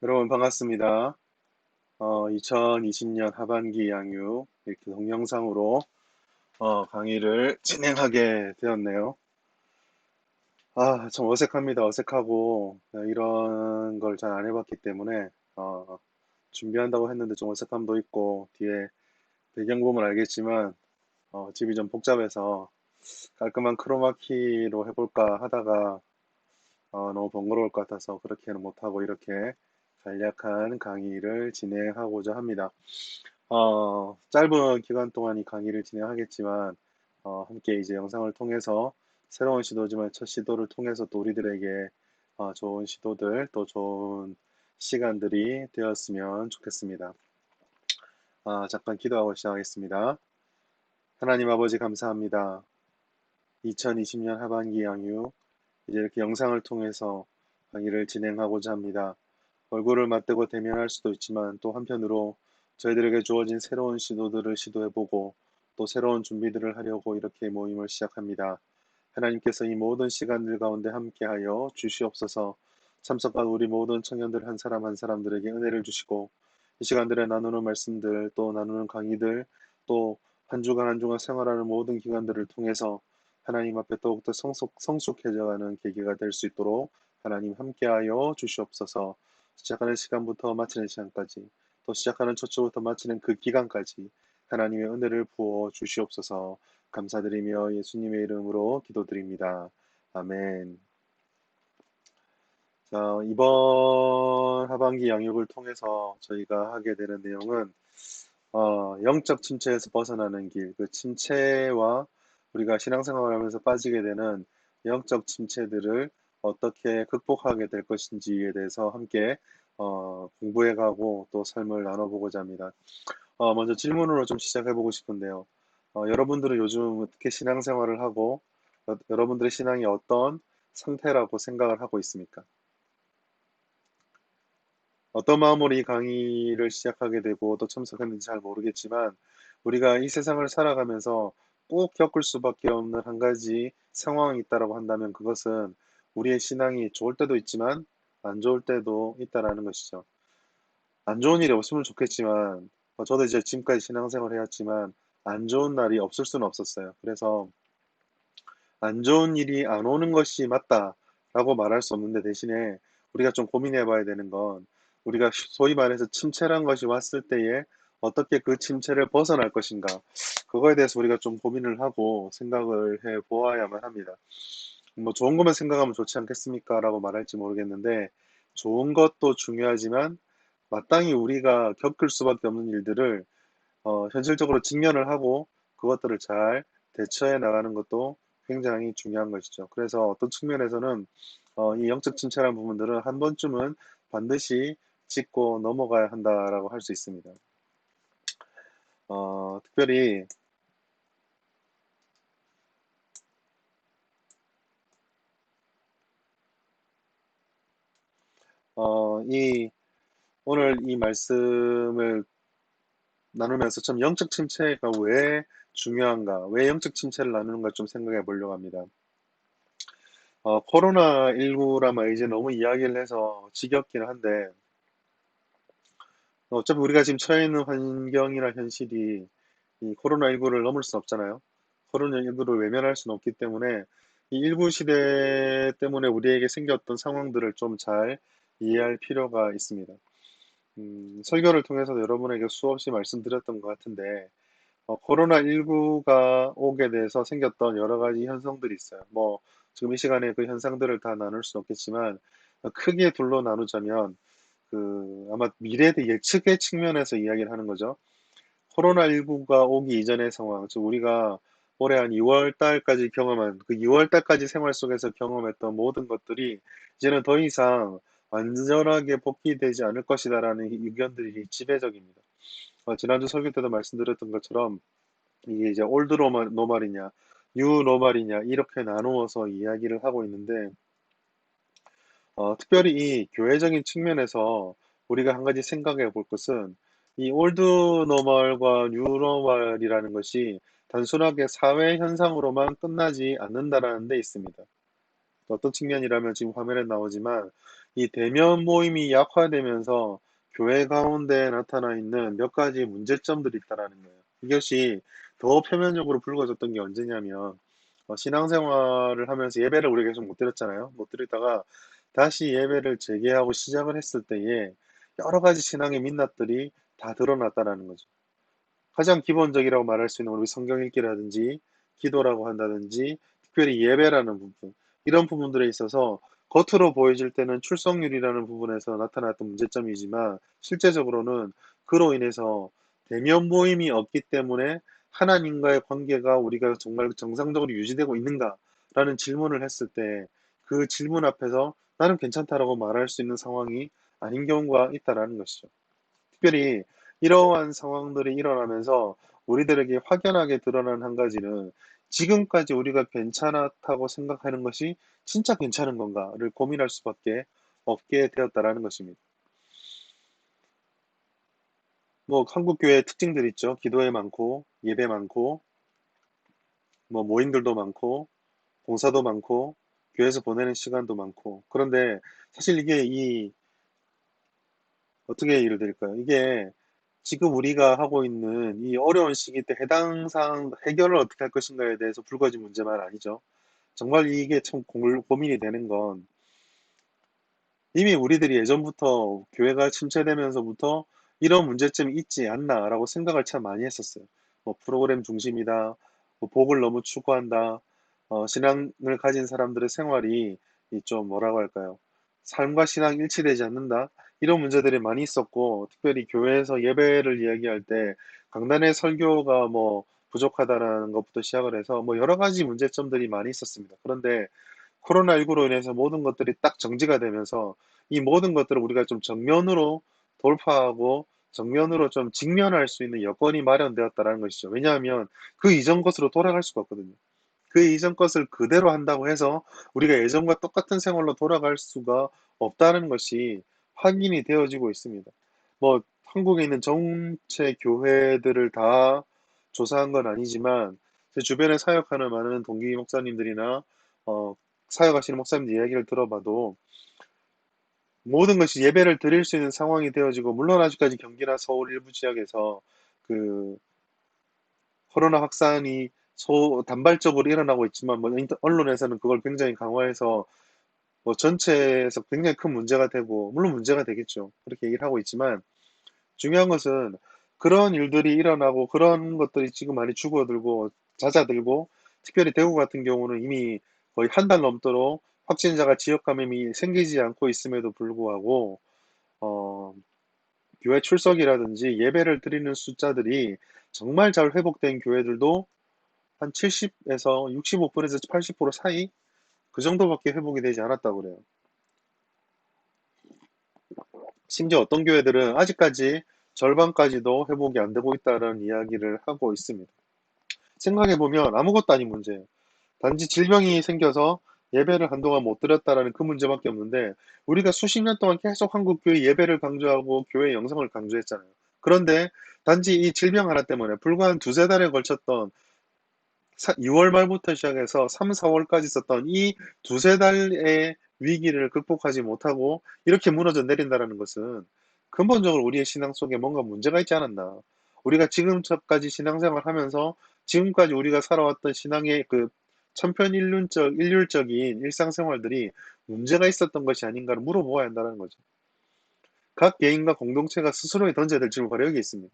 여러분 반갑습니다. 2020년 하반기 양육 이렇게 동영상으로 강의를 진행하게 되었네요. 좀 어색합니다. 어색하고 이런 걸 잘 안 해봤기 때문에 준비한다고 했는데 좀 어색함도 있고 뒤에 배경 보면 알겠지만 집이 좀 복잡해서 깔끔한 크로마키로 해볼까 하다가 너무 번거로울 것 같아서 그렇게는 못하고 이렇게 간략한 강의를 진행하고자 합니다. 짧은 기간 동안 이 강의를 진행하겠지만, 함께 이제 영상을 통해서 새로운 시도지만 첫 시도를 통해서 또 우리들에게 좋은 시도들, 또 좋은 시간들이 되었으면 좋겠습니다. 잠깐 기도하고 시작하겠습니다. 하나님 아버지 감사합니다. 2020년 하반기 양육, 이제 이렇게 영상을 통해서 강의를 진행하고자 합니다. 얼굴을 맞대고 대면할 수도 있지만 또 한편으로 저희들에게 주어진 새로운 시도들을 시도해보고 또 새로운 준비들을 하려고 이렇게 모임을 시작합니다. 하나님께서 이 모든 시간들 가운데 함께하여 주시옵소서. 참석한 우리 모든 청년들 한 사람 한 사람들에게 은혜를 주시고 이 시간들에 나누는 말씀들 또 나누는 강의들 또 한 주간 한 주간 생활하는 모든 기간들을 통해서 하나님 앞에 더욱더 성숙해져가는 계기가 될 수 있도록 하나님 함께하여 주시옵소서. 시작하는 시간부터 마치는 시간까지 또 시작하는 초초부터 마치는 그 기간까지 하나님의 은혜를 부어 주시옵소서. 감사드리며 예수님의 이름으로 기도드립니다. 아멘. 자, 이번 하반기 양육을 통해서 저희가 하게 되는 내용은 영적 침체에서 벗어나는 길, 그 침체와 우리가 신앙생활을 하면서 빠지게 되는 영적 침체들을 어떻게 극복하게 될 것인지에 대해서 함께 공부해가고 또 삶을 나눠보고자 합니다. 먼저 질문으로 좀 시작해보고 싶은데요. 여러분들은 요즘 어떻게 신앙생활을 하고 여러분들의 신앙이 어떤 상태라고 생각을 하고 있습니까? 어떤 마음으로 이 강의를 시작하게 되고 또 참석했는지 잘 모르겠지만 우리가 이 세상을 살아가면서 꼭 겪을 수밖에 없는 한 가지 상황이 있다라고 한다면 그것은 우리의 신앙이 좋을 때도 있지만 안 좋을 때도 있다라는 것이죠. 안 좋은 일이 없으면 좋겠지만 저도 이제 지금까지 신앙생활을 해왔지만 안 좋은 날이 없을 수는 없었어요. 그래서 안 좋은 일이 안 오는 것이 맞다라고 말할 수 없는데 대신에 우리가 좀 고민해 봐야 되는 건 우리가 소위 말해서 침체란 것이 왔을 때에 어떻게 그 침체를 벗어날 것인가. 그거에 대해서 우리가 좀 고민을 하고 생각을 해 보아야만 합니다. 뭐 좋은 것만 생각하면 좋지 않겠습니까? 라고 말할지 모르겠는데 좋은 것도 중요하지만 마땅히 우리가 겪을 수밖에 없는 일들을 현실적으로 직면을 하고 그것들을 잘 대처해 나가는 것도 굉장히 중요한 것이죠. 그래서 어떤 측면에서는 이 영적 침체라는 부분들은 한 번쯤은 반드시 짚고 넘어가야 한다라고 할 수 있습니다. 특별히 이 오늘 이 말씀을 나누면서 좀 영적 침체가 왜 중요한가, 왜 영적 침체를 나누는가 좀 생각해 보려고 합니다. 코로나19라면 이제 너무 이야기를 해서 지겹기는 한데 어차피 우리가 지금 처해 있는 환경이나 현실이 이 코로나19를 넘을 수 없잖아요. 코로나19를 외면할 수는 없기 때문에 이 일부 시대 때문에 우리에게 생겼던 상황들을 좀 잘 이해할 필요가 있습니다. 설교를 통해서 여러분에게 수없이 말씀드렸던 것 같은데, 코로나19가 오게 돼서 생겼던 여러 가지 현상들이 있어요. 뭐, 지금 이 시간에 그 현상들을 다 나눌 수는 없겠지만, 크게 둘로 나누자면, 아마 미래 예측의 측면에서 이야기를 하는 거죠. 코로나19가 오기 이전의 상황, 즉 우리가 올해 한 2월 달까지 경험한 그 2월 달까지 생활 속에서 경험했던 모든 것들이 이제는 더 이상 완전하게 복귀되지 않을 것이다라는 의견들이 지배적입니다. 지난주 설교 때도 말씀드렸던 것처럼 이게 이제 올드 노말이냐, 뉴 노말이냐 이렇게 나누어서 이야기를 하고 있는데 특별히 이 교회적인 측면에서 우리가 한 가지 생각해 볼 것은 이 올드 노멀과 뉴 노멀이라는 것이 단순하게 사회 현상으로만 끝나지 않는다라는 데 있습니다. 어떤 측면이라면 지금 화면에 나오지만 이 대면 모임이 약화되면서 교회 가운데 나타나 있는 몇 가지 문제점들이 있다라는 거예요. 이것이 더 표면적으로 불거졌던 게 언제냐면 신앙생활을 하면서 예배를 우리가 계속 못 드렸잖아요. 못 드리다가 다시 예배를 재개하고 시작을 했을 때에 여러 가지 신앙의 민낯들이 다 드러났다라는 거죠. 가장 기본적이라고 말할 수 있는 우리 성경 읽기라든지 기도라고 한다든지 특별히 예배라는 부분 이런 부분들에 있어서 겉으로 보여질 때는 출석률이라는 부분에서 나타났던 문제점이지만 실제적으로는 그로 인해서 대면 모임이 없기 때문에 하나님과의 관계가 우리가 정말 정상적으로 유지되고 있는가라는 질문을 했을 때 그 질문 앞에서 나는 괜찮다라고 말할 수 있는 상황이 아닌 경우가 있다라는 것이죠. 특별히 이러한 상황들이 일어나면서 우리들에게 확연하게 드러난 한 가지는 지금까지 우리가 괜찮았다고 생각하는 것이 진짜 괜찮은 건가를 고민할 수밖에 없게 되었다라는 것입니다. 뭐 한국 교회의 특징들 있죠. 기도회 많고 예배 많고 뭐 모임들도 많고 봉사도 많고 교회에서 보내는 시간도 많고 그런데 사실 이게 어떻게 예를 드릴까요? 이게 지금 우리가 하고 있는 이 어려운 시기 때 해당 사항 해결을 어떻게 할 것인가에 대해서 불거진 문제만 아니죠. 정말 이게 참 고민이 되는 건 이미 우리들이 예전부터 교회가 침체되면서부터 이런 문제점이 있지 않나라고 생각을 참 많이 했었어요. 뭐 프로그램 중심이다, 뭐 복을 너무 추구한다, 신앙을 가진 사람들의 생활이 이좀 뭐라고 할까요? 삶과 신앙이 일치되지 않는다. 이런 문제들이 많이 있었고, 특별히 교회에서 예배를 이야기할 때 강단의 설교가 뭐 부족하다라는 것부터 시작을 해서 뭐 여러 가지 문제점들이 많이 있었습니다. 그런데 코로나19로 인해서 모든 것들이 딱 정지가 되면서 이 모든 것들을 우리가 좀 정면으로 돌파하고 정면으로 좀 직면할 수 있는 여건이 마련되었다라는 것이죠. 왜냐하면 그 이전 것으로 돌아갈 수가 없거든요. 그 이전 것을 그대로 한다고 해서 우리가 예전과 똑같은 생활로 돌아갈 수가 없다는 것이 확인이 되어지고 있습니다. 뭐 한국에 있는 전체 교회들을 다 조사한 건 아니지만 제 주변에 사역하는 많은 동기 목사님들이나 어, 사역하시는 목사님들 이야기를 들어봐도 모든 것이 예배를 드릴 수 있는 상황이 되어지고 물론 아직까지 경기나 서울 일부 지역에서 그 코로나 확산이 단발적으로 일어나고 있지만 뭐 언론에서는 그걸 굉장히 강화해서 뭐 전체에서 굉장히 큰 문제가 되고 물론 문제가 되겠죠. 그렇게 얘기를 하고 있지만 중요한 것은 그런 일들이 일어나고 그런 것들이 지금 많이 죽어들고 잦아들고 특별히 대구 같은 경우는 이미 거의 한 달 넘도록 확진자가 지역 감염이 생기지 않고 있음에도 불구하고 어, 교회 출석이라든지 예배를 드리는 숫자들이 정말 잘 회복된 교회들도 한 70에서 65%에서 80% 사이 그 정도밖에 회복이 되지 않았다고 그래요. 심지어 어떤 교회들은 아직까지 절반까지도 회복이 안 되고 있다는 이야기를 하고 있습니다. 생각해보면 아무것도 아닌 문제예요. 단지 질병이 생겨서 예배를 한동안 못 드렸다라는 그 문제밖에 없는데 우리가 수십 년 동안 계속 한국 교회 예배를 강조하고 교회 영성을 강조했잖아요. 그런데 단지 이 질병 하나 때문에 불과 한 두세 달에 걸쳤던 6월 말부터 시작해서 3, 4월까지 있었던 이 두세 달의 위기를 극복하지 못하고 이렇게 무너져 내린다는 것은 근본적으로 우리의 신앙 속에 뭔가 문제가 있지 않았나. 우리가 지금까지 신앙생활 하면서 지금까지 우리가 살아왔던 신앙의 그 일률적인 일상생활들이 문제가 있었던 것이 아닌가를 물어보아야 한다는 거죠. 각 개인과 공동체가 스스로에 던져야 될 질문 바로 여기 있습니다.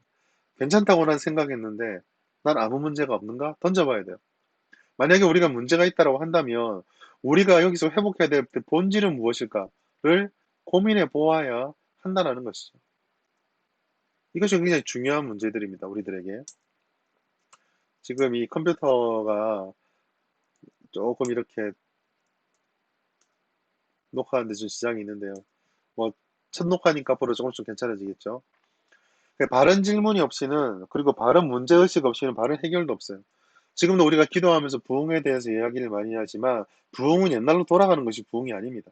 괜찮다고 난 생각했는데 난 아무 문제가 없는가? 던져봐야 돼요. 만약에 우리가 문제가 있다고 한다면 우리가 여기서 회복해야 될 본질은 무엇일까를 고민해 보아야 한다는 것이죠. 이것이 굉장히 중요한 문제들입니다. 우리들에게. 지금 이 컴퓨터가 조금 이렇게 녹화하는데 좀 지장이 있는데요. 뭐 첫 녹화니까 앞으로 조금씩 괜찮아지겠죠. 바른 질문이 없이는 그리고 바른 문제의식 없이는 바른 해결도 없어요. 지금도 우리가 기도하면서 부흥에 대해서 이야기를 많이 하지만 부흥은 옛날로 돌아가는 것이 부흥이 아닙니다.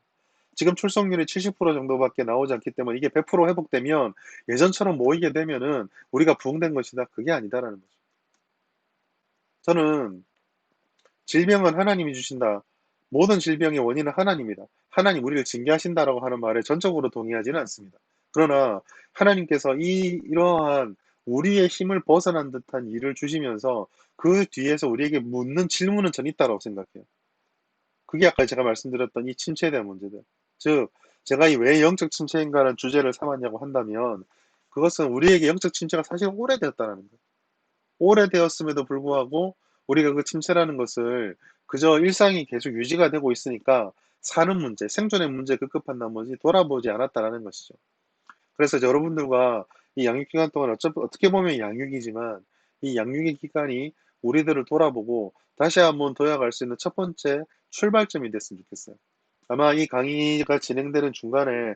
지금 출석률이 70% 정도밖에 나오지 않기 때문에 이게 100% 회복되면 예전처럼 모이게 되면은 우리가 부흥된 것이다. 그게 아니다라는 거죠. 저는 질병은 하나님이 주신다. 모든 질병의 원인은 하나님이다. 하나님 우리를 징계하신다라고 하는 말에 전적으로 동의하지는 않습니다. 그러나 하나님께서 이러한 우리의 힘을 벗어난 듯한 일을 주시면서 그 뒤에서 우리에게 묻는 질문은 전 있다고 생각해요. 그게 아까 제가 말씀드렸던 이 침체에 대한 문제들. 즉, 제가 이 왜 영적 침체인가라는 주제를 삼았냐고 한다면 그것은 우리에게 영적 침체가 사실 오래되었다는 거예요. 오래되었음에도 불구하고 우리가 그 침체라는 것을 그저 일상이 계속 유지가 되고 있으니까 사는 문제, 생존의 문제 급급한 나머지 돌아보지 않았다라는 것이죠. 그래서 여러분들과 이 양육 기간 동안 어떻게 보면 양육이지만 이 양육의 기간이 우리들을 돌아보고 다시 한번 도약할 수 있는 첫 번째 출발점이 됐으면 좋겠어요. 아마 이 강의가 진행되는 중간에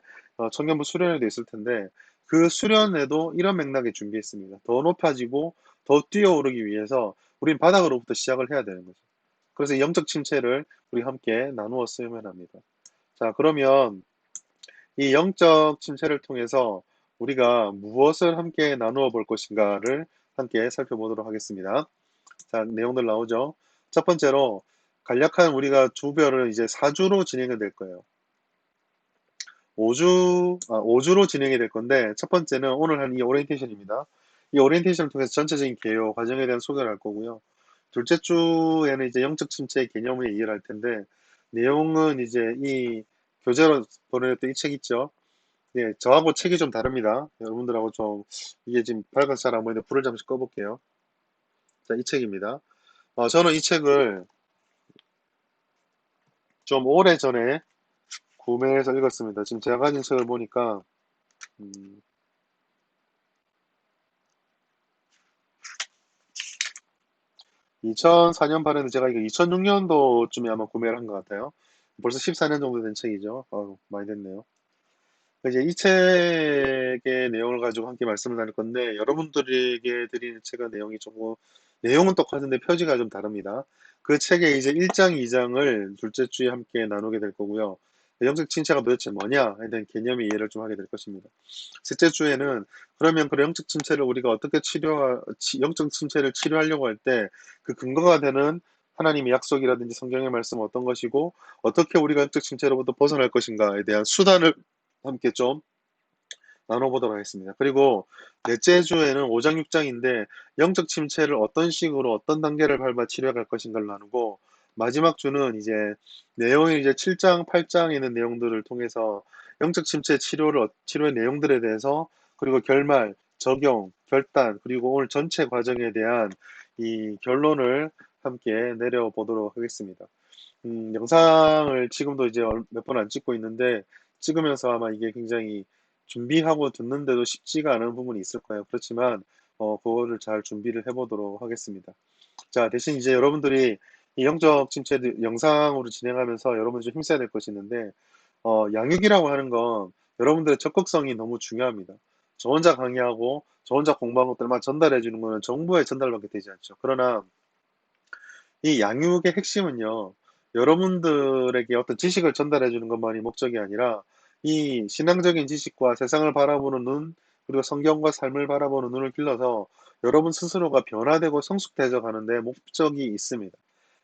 청년부 수련회도 있을 텐데 그 수련회도 이런 맥락에 준비했습니다. 더 높아지고 더 뛰어오르기 위해서 우린 바닥으로부터 시작을 해야 되는 거죠. 그래서 이 영적 침체를 우리 함께 나누어 쓰면 합니다. 자, 그러면 이 영적 침체를 통해서 우리가 무엇을 함께 나누어 볼 것인가를 함께 살펴보도록 하겠습니다. 자, 내용들 나오죠. 첫 번째로 간략한 우리가 주별을 이제 4주로 진행이 될 거예요. 5주로 진행이 될 건데, 첫 번째는 오늘 한 이 오리엔테이션입니다. 이 오리엔테이션을 통해서 전체적인 개요, 과정에 대한 소개를 할 거고요. 둘째 주에는 이제 영적 침체의 개념을 이해를 할 텐데, 내용은 이제 이 교재로 보내줬던 이 책 있죠. 예, 저하고 책이 좀 다릅니다. 여러분들하고 좀, 이게 지금 밝아서 잘 안 보이는데 불을 잠시 꺼볼게요. 자, 이 책입니다. 저는 이 책을 좀 오래전에 구매해서 읽었습니다. 지금 제가 가진 책을 보니까, 음, 2004년 발행인데 제가 이거 2006년도쯤에 아마 구매를 한 것 같아요. 벌써 14년 정도 된 책이죠. 많이 됐네요. 이제 이 책의 내용을 가지고 함께 말씀을 나눌 건데, 여러분들에게 드리는 책의 내용이 조금, 내용은 똑같은데 표지가 좀 다릅니다. 그 책의 이제 1장, 2장을 둘째 주에 함께 나누게 될 거고요. 영적 침체가 도대체 뭐냐에 대한 개념의 이해를 좀 하게 될 것입니다. 셋째 주에는 그러면 그 영적 침체를 우리가 어떻게 영적 침체를 치료하려고 할 때 그 근거가 되는 하나님의 약속이라든지 성경의 말씀은 어떤 것이고 어떻게 우리가 영적 침체로부터 벗어날 것인가에 대한 수단을 함께 좀 나눠보도록 하겠습니다. 그리고 넷째 주에는 5장, 6장인데 영적 침체를 어떤 식으로 어떤 단계를 밟아 치료할 것인가를 나누고 마지막 주는 이제 내용이 이제 7장, 8장에 있는 내용들을 통해서 영적 침체 치료의 내용들에 대해서 그리고 결말, 적용, 결단, 그리고 오늘 전체 과정에 대한 이 결론을 함께 내려보도록 하겠습니다. 영상을 지금도 이제 몇 번 안 찍고 있는데 찍으면서 아마 이게 굉장히 준비하고 듣는데도 쉽지가 않은 부분이 있을 거예요. 그렇지만 그거를 잘 준비를 해보도록 하겠습니다. 자, 대신 이제 여러분들이 이 영적 침체 영상으로 진행하면서 여러분이 좀 힘써야 될 것이 있는데 양육이라고 하는 건 여러분들의 적극성이 너무 중요합니다. 저 혼자 강의하고 저 혼자 공부한 것들만 전달해 주는 거는 정보의 전달밖에 되지 않죠. 그러나 이 양육의 핵심은요, 여러분들에게 어떤 지식을 전달해 주는 것만이 목적이 아니라 이 신앙적인 지식과 세상을 바라보는 눈, 그리고 성경과 삶을 바라보는 눈을 길러서 여러분 스스로가 변화되고 성숙되져 가는데 목적이 있습니다.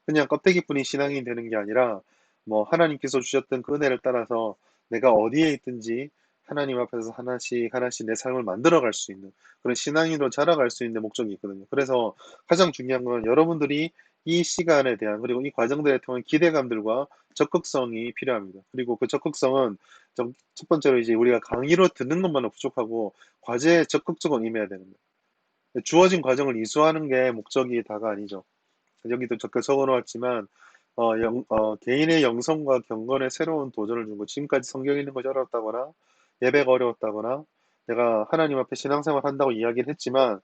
그냥 껍데기뿐이 신앙이 되는 게 아니라 뭐 하나님께서 주셨던 그 은혜를 따라서 내가 어디에 있든지 하나님 앞에서 하나씩 하나씩 내 삶을 만들어 갈 수 있는 그런 신앙인으로 자라갈 수 있는 목적이 있거든요. 그래서 가장 중요한 건 여러분들이 이 시간에 대한 그리고 이 과정들에 통한 기대감들과 적극성이 필요합니다. 그리고 그 적극성은 첫 번째로 이제 우리가 강의로 듣는 것만은 부족하고 과제에 적극적으로 임해야 되는 거예요. 주어진 과정을 이수하는 게 목적이 다가 아니죠. 여기도 적어 놓았지만 개인의 영성과 경건에 새로운 도전을 주고 지금까지 성경 읽는 것이 어렵다거나 예배가 어려웠다거나 내가 하나님 앞에 신앙생활 한다고 이야기를 했지만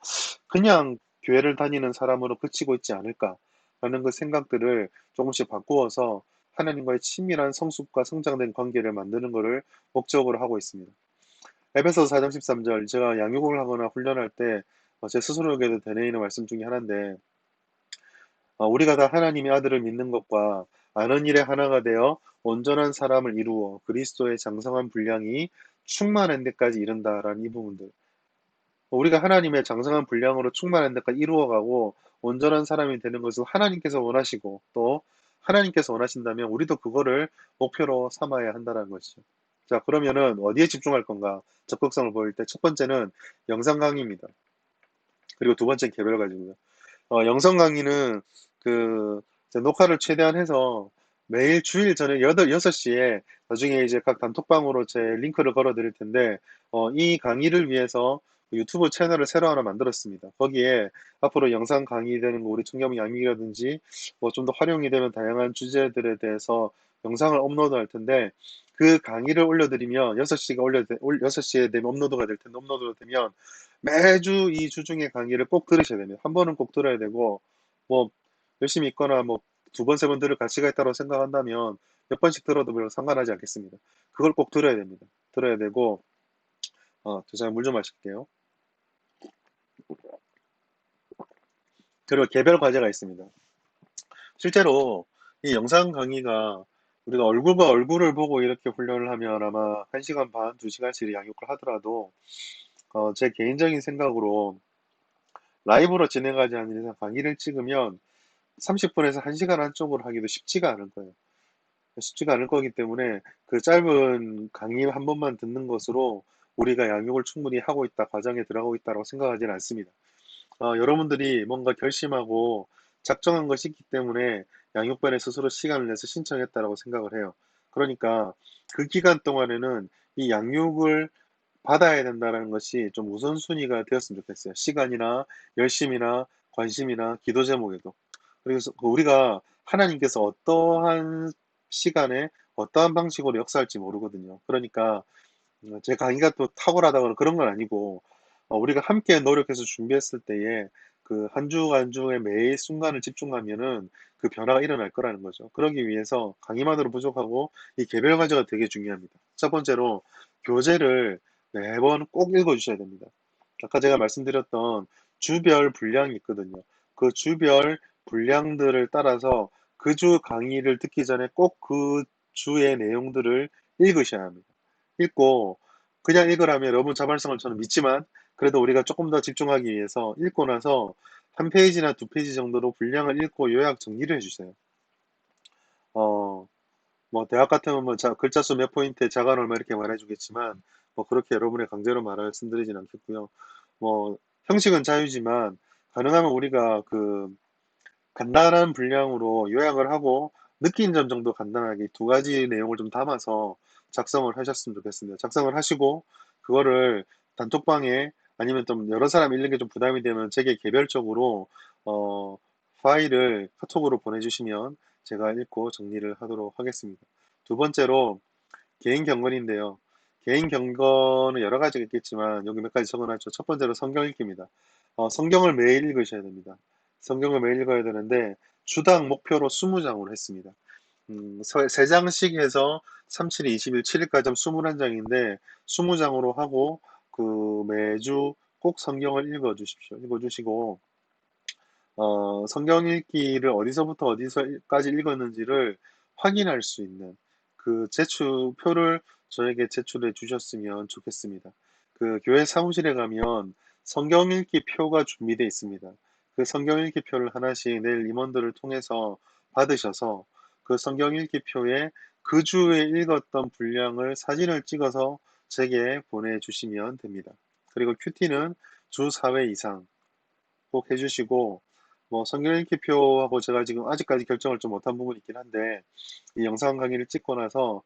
그냥 교회를 다니는 사람으로 그치고 있지 않을까라는 그 생각들을 조금씩 바꾸어서 하나님과의 친밀한 성숙과 성장된 관계를 만드는 것을 목적으로 하고 있습니다. 에베소서 4장 13절 제가 양육을 하거나 훈련할 때 제 스스로에게도 되뇌이는 말씀 중에 하나인데 우리가 다 하나님의 아들을 믿는 것과 아는 일에 하나가 되어 온전한 사람을 이루어 그리스도의 장성한 분량이 충만한 데까지 이른다라는 이 부분들. 우리가 하나님의 장성한 분량으로 충만한 데까지 이루어가고 온전한 사람이 되는 것을 하나님께서 원하시고 또 하나님께서 원하신다면 우리도 그거를 목표로 삼아야 한다는 것이죠. 자, 그러면은 어디에 집중할 건가? 적극성을 보일 때 첫 번째는 영상 강의입니다. 그리고 두 번째는 개별 가지고요. 영상 강의는 그 이제 녹화를 최대한 해서 매일 주일 저녁 6시에 나중에 이제 각 단톡방으로 제 링크를 걸어 드릴 텐데, 이 강의를 위해서 유튜브 채널을 새로 하나 만들었습니다. 거기에 앞으로 영상 강의되는 거 우리 청렴 양육이라든지 뭐 좀 더 활용이 되는 다양한 주제들에 대해서 영상을 업로드 할 텐데, 그 강의를 올려드리면 6시에 되면 업로드가 될 텐데, 업로드가 되면 매주 이 주중에 강의를 꼭 들으셔야 됩니다. 한 번은 꼭 들어야 되고, 뭐, 열심히 있거나 뭐, 두 번, 세 번 들을 가치가 있다고 생각한다면 몇 번씩 들어도 별로 상관하지 않겠습니다. 그걸 꼭 들어야 됩니다. 들어야 되고, 제가 물 좀 마실게요. 그리고 개별 과제가 있습니다. 실제로 이 영상 강의가 우리가 얼굴과 얼굴을 보고 이렇게 훈련을 하면 아마 1시간 반, 2시간씩 양육을 하더라도, 제 개인적인 생각으로 라이브로 진행하지 않는 이상 강의를 찍으면 30분에서 1시간 한쪽으로 하기도 쉽지가 않을 거예요. 쉽지가 않을 거기 때문에 그 짧은 강의 한 번만 듣는 것으로 우리가 양육을 충분히 하고 있다, 과정에 들어가고 있다고 생각하지는 않습니다. 여러분들이 뭔가 결심하고 작정한 것이 있기 때문에 양육반에 스스로 시간을 내서 신청했다라고 생각을 해요. 그러니까 그 기간 동안에는 이 양육을 받아야 된다는 것이 좀 우선순위가 되었으면 좋겠어요. 시간이나 열심이나 관심이나 기도 제목에도. 그래서 우리가 하나님께서 어떠한 시간에 어떠한 방식으로 역사할지 모르거든요. 그러니까 제 강의가 또 탁월하다거나 그런 건 아니고, 우리가 함께 노력해서 준비했을 때에 그 한 주 한 주의 매일 순간을 집중하면은 그 변화가 일어날 거라는 거죠. 그러기 위해서 강의만으로 부족하고 이 개별 과제가 되게 중요합니다. 첫 번째로 교재를 매번 꼭 읽어주셔야 됩니다. 아까 제가 말씀드렸던 주별 분량이 있거든요. 그 주별 분량들을 따라서 그 주 강의를 듣기 전에 꼭 그 주의 내용들을 읽으셔야 합니다. 읽고 그냥 읽으라면 여러분 자발성을 저는 믿지만, 그래도 우리가 조금 더 집중하기 위해서 읽고 나서 한 페이지나 두 페이지 정도로 분량을 읽고 요약 정리를 해주세요. 어, 뭐 대학 같으면 뭐 글자 수 몇 포인트에 자간 얼마 이렇게 말해주겠지만, 뭐 그렇게 여러분의 강제로 말씀드리진 않겠고요. 뭐 형식은 자유지만 가능하면 우리가 그 간단한 분량으로 요약을 하고 느낀 점 정도 간단하게 두 가지 내용을 좀 담아서 작성을 하셨으면 좋겠습니다. 작성을 하시고 그거를 단톡방에, 아니면 좀 여러 사람 읽는 게 좀 부담이 되면 제게 개별적으로 어, 파일을 카톡으로 보내주시면 제가 읽고 정리를 하도록 하겠습니다. 두 번째로 개인 경건인데요. 개인 경건은 여러 가지가 있겠지만 여기 몇 가지 적어놨죠. 첫 번째로 성경 읽기입니다. 성경을 매일 읽으셔야 됩니다. 성경을 매일 읽어야 되는데 주당 목표로 20장으로 했습니다. 3장씩 해서 3, 7, 20일, 7일까지 하면 21장인데 20장으로 하고 그 매주 꼭 성경을 읽어 주십시오. 읽어 주시고 성경 읽기를 어디서부터 어디서까지 읽었는지를 확인할 수 있는 그 제출표를 저에게 제출해 주셨으면 좋겠습니다. 그 교회 사무실에 가면 성경 읽기 표가 준비되어 있습니다. 그 성경 읽기 표를 하나씩 내일 임원들을 통해서 받으셔서 그 성경 읽기 표에 그 주에 읽었던 분량을 사진을 찍어서 제게 보내주시면 됩니다. 그리고 큐티는 주 4회 이상 꼭 해주시고, 뭐 성경 읽기표하고 제가 지금 아직까지 결정을 좀 못한 부분이 있긴 한데, 이 영상 강의를 찍고 나서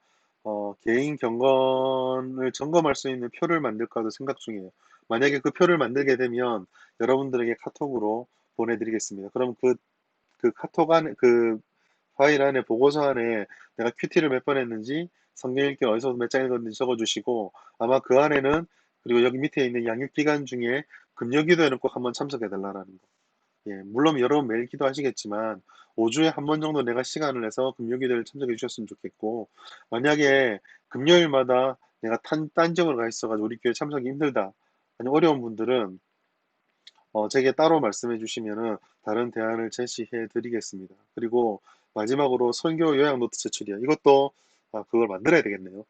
개인 경건을 점검할 수 있는 표를 만들까도 생각 중이에요. 만약에 그 표를 만들게 되면 여러분들에게 카톡으로 보내드리겠습니다. 그럼 그 카톡 안에, 그 파일 안에, 보고서 안에 내가 큐티를 몇 번 했는지, 성경 읽기 어디서 몇 장 읽었는지 적어주시고, 아마 그 안에는, 그리고 여기 밑에 있는 양육기간 중에 금요기도에는 꼭 한번 참석해달라는 거. 예, 물론 여러분 매일 기도하시겠지만 5주에 한 번 정도 내가 시간을 내서 금요기도를 참석해 주셨으면 좋겠고, 만약에 금요일마다 내가 딴 지역으로 가 있어가지고 우리 교회 참석이 힘들다, 아니 어려운 분들은 제게 따로 말씀해 주시면은 다른 대안을 제시해 드리겠습니다. 그리고 마지막으로 선교 요약 노트 제출이요. 이것도 그걸 만들어야 되겠네요.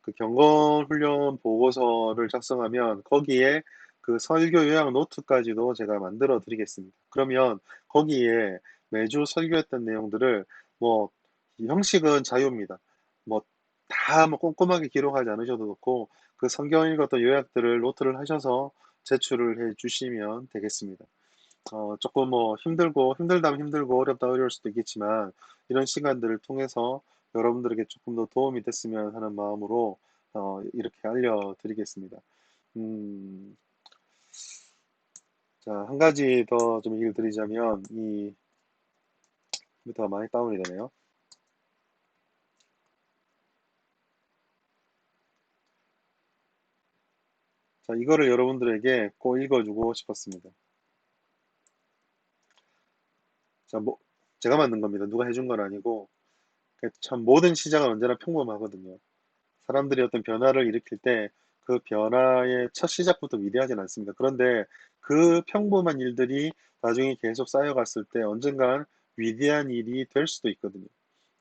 그 경건 훈련 보고서를 작성하면 거기에 그 설교 요약 노트까지도 제가 만들어 드리겠습니다. 그러면 거기에 매주 설교했던 내용들을 뭐 이 형식은 자유입니다. 뭐 다 뭐 꼼꼼하게 기록하지 않으셔도 좋고 그 성경 읽었던 요약들을 노트를 하셔서 제출을 해 주시면 되겠습니다. 조금 뭐 힘들다면 힘들고 어렵다 어려울 수도 있겠지만 이런 시간들을 통해서 여러분들에게 조금 더 도움이 됐으면 하는 마음으로 이렇게 알려드리겠습니다. 음, 자, 한 가지 더 좀 얘기를 드리자면 이 컴퓨터가 많이 다운이 되네요. 자, 이거를 여러분들에게 꼭 읽어주고 싶었습니다. 자, 뭐 제가 만든 겁니다. 누가 해준 건 아니고 참 모든 시작은 언제나 평범하거든요. 사람들이 어떤 변화를 일으킬 때 그 변화의 첫 시작부터 위대하진 않습니다. 그런데 그 평범한 일들이 나중에 계속 쌓여갔을 때 언젠간 위대한 일이 될 수도 있거든요.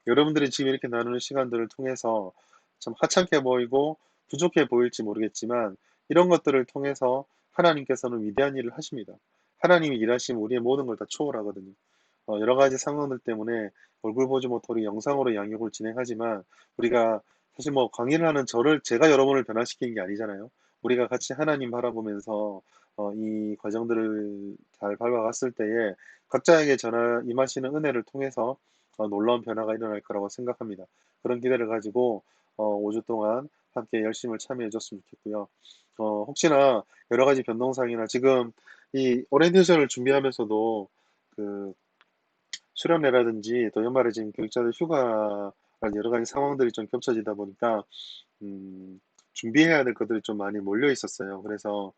여러분들이 지금 이렇게 나누는 시간들을 통해서 참 하찮게 보이고 부족해 보일지 모르겠지만 이런 것들을 통해서 하나님께서는 위대한 일을 하십니다. 하나님이 일하시면 우리의 모든 걸 다 초월하거든요. 여러 가지 상황들 때문에 얼굴 보지 못하고 영상으로 양육을 진행하지만 우리가 사실 뭐 강의를 하는 제가 여러분을 변화시키는 게 아니잖아요. 우리가 같이 하나님 바라보면서 이 과정들을 잘 밟아갔을 때에 각자에게 전하 임하시는 은혜를 통해서 놀라운 변화가 일어날 거라고 생각합니다. 그런 기대를 가지고 5주 동안 함께 열심을 참여해 줬으면 좋겠고요. 혹시나 여러 가지 변동사항이나 지금 이 오리엔테이션을 준비하면서도 그 수련회라든지 또 연말에 지금 교육자들 휴가 여러 가지 상황들이 좀 겹쳐지다 보니까 준비해야 될 것들이 좀 많이 몰려 있었어요. 그래서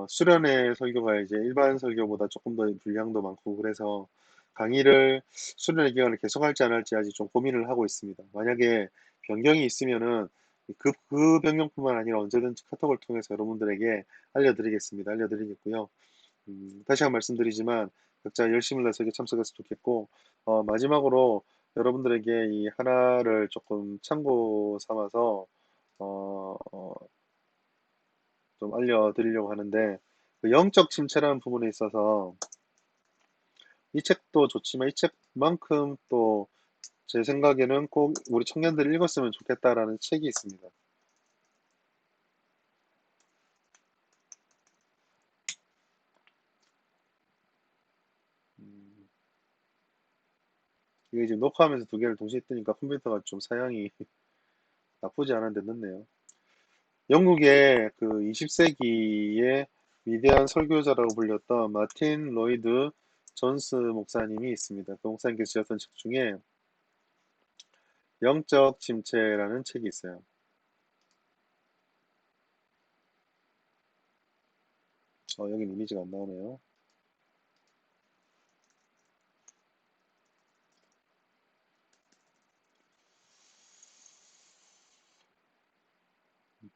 수련회 설교가 이제 일반 설교보다 조금 더 분량도 많고 그래서 강의를 수련회 기간을 계속할지 안 할지 아직 좀 고민을 하고 있습니다. 만약에 변경이 있으면은 그 변경뿐만 아니라 언제든지 카톡을 통해서 여러분들에게 알려드리겠고요. 다시 한번 말씀드리지만 각자 열심을 내서 이게 참석했으면 좋겠고 마지막으로 여러분들에게 이 하나를 조금 참고 삼아서 어, 어, 좀 알려드리려고 하는데 그 영적 침체라는 부분에 있어서 이 책도 좋지만 이 책만큼 또 제 생각에는 꼭 우리 청년들이 읽었으면 좋겠다라는 책이 있습니다. 음, 이게 지금 녹화하면서 두 개를 동시에 뜨니까 컴퓨터가 좀 사양이 나쁘지 않은데 늦네요. 영국의 그 20세기의 위대한 설교자라고 불렸던 마틴 로이드 존스 목사님이 있습니다. 그 목사님께서 쓰셨던 책 중에 영적 침체라는 책이 있어요. 여긴 이미지가 안 나오네요.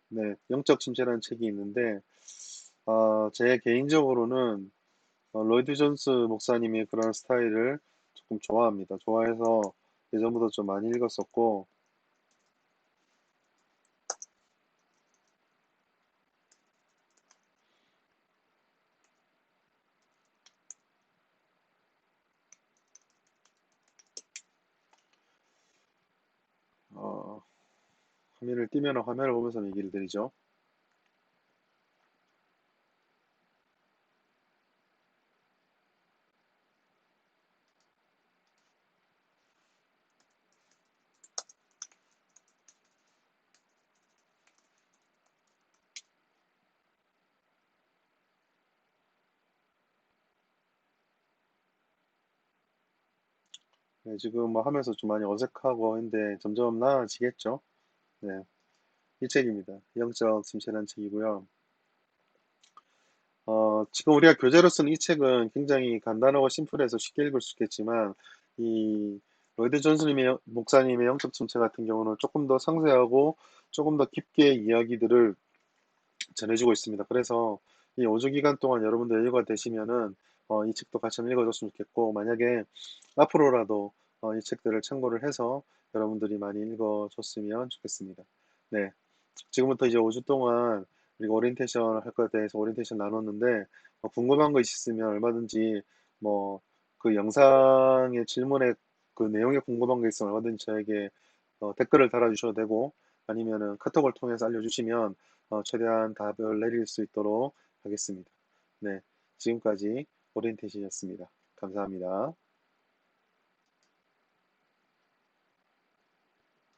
네, 영적 침체라는 책이 있는데, 제 개인적으로는 로이드 존스 목사님의 그런 스타일을 조금 좋아합니다. 좋아해서 예전부터 좀 많이 읽었었고, 어, 화면을 띄면 화면을 보면서 얘기를 드리죠. 네, 지금 뭐 하면서 좀 많이 어색하고 했는데 점점 나아지겠죠? 네, 이 책입니다. 영적 침체라는 책이고요. 지금 우리가 교재로 쓰는 이 책은 굉장히 간단하고 심플해서 쉽게 읽을 수 있겠지만, 이 로이드 존스님의 목사님의 영적 침체 같은 경우는 조금 더 상세하고 조금 더 깊게 이야기들을 전해주고 있습니다. 그래서 이 5주 기간 동안 여러분들 여유가 되시면은 이 책도 같이 한번 읽어줬으면 좋겠고, 만약에 앞으로라도 이 책들을 참고를 해서 여러분들이 많이 읽어줬으면 좋겠습니다. 네. 지금부터 이제 5주 동안 우리가 오리엔테이션 할 것에 대해서 오리엔테이션 나눴는데 궁금한 거 있으면 얼마든지 뭐 그 영상의 질문에 그 내용에 궁금한 게 있으면 얼마든지 저에게 댓글을 달아주셔도 되고 아니면은 카톡을 통해서 알려주시면 최대한 답을 내릴 수 있도록 하겠습니다. 네, 지금까지 오리엔테이션이었습니다. 감사합니다.